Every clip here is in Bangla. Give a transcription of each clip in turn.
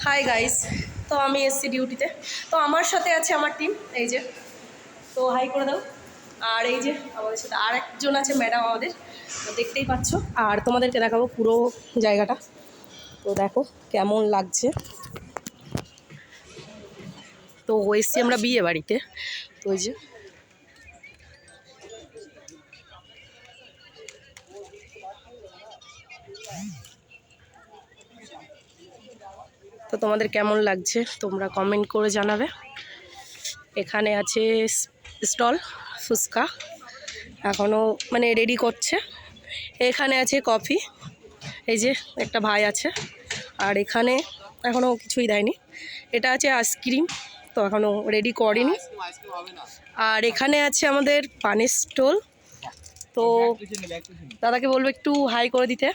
হাই গাইস, তো আমি এসছি ডিউটিতে। তো আমার সাথে আছে আমার টিম, এই যে। তো হাই করে দাও। আর এই যে আমাদের সাথে আর একজন আছে ম্যাডাম আমাদের, তো দেখতেই পাচ্ছ। আর তোমাদেরকে দেখাবো পুরো জায়গাটা, তো দেখো কেমন লাগছে। তো এসছি আমরা বিয়ে বাড়িতে, তো ওই যে তো তোমাদের কেমন লাগছে তোমরা কমেন্ট করে জানাবে। এখানে আছে স্টল ফুচকা, এখনও মানে রেডি করছে। এখানে আছে কফি, এই যে একটা ভাই আছে। আর এখানে এখনও কিছুই দেয়নি। এটা আছে আইসক্রিম, তো এখনও রেডি করেনি। আর এখানে আছে আমাদের পানের স্টল। তো দাদাকে বলবো একটু হাই করে দিতে,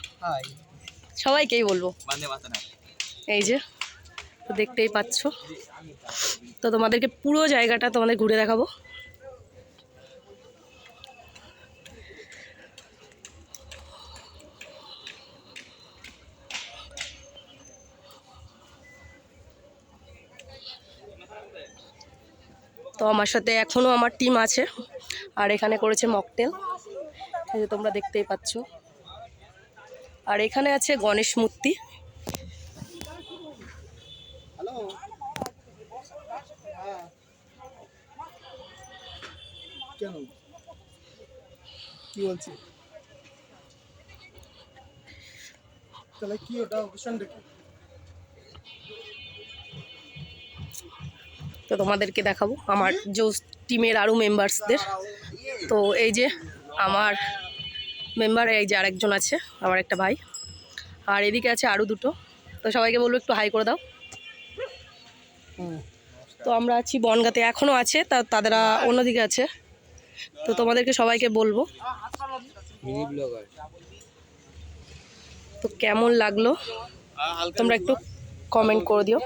সবাইকেই বলবো। এই যে তো দেখতেই পাচ্ছ, তো তোমাদেরকে পুরো জায়গাটা তোমাদের ঘুরে দেখাবো। তো আমার সাথে এখনও আমার টিম আছে। আর এখানে করেছে মকটেল, এই যে তোমরা দেখতেই পাচ্ছ। আর এখানে আছে গণেশ মূর্তি। কেন কি বলছি তাহলে কি ওটা অপশনটা কি? তো তোমাদেরকে দেখাবো আমার যে টিমের আরও মেম্বার্সদের। তো এই যে আমার মেম্বার, এই যে আরেকজন আছে আমার একটা ভাই। আর এদিকে আছে আরও দুটো। তো সবাইকে বলবো একটু হাই করে দাও। তো আমরা আছি বনগাঁতে, এখনও আছে, তাদেরা অন্যদিকে আছে। তো তোমাদেরকে সবাইকে বলবো তো কেমন লাগলো তোমরা একটু কমেন্ট করে দিও।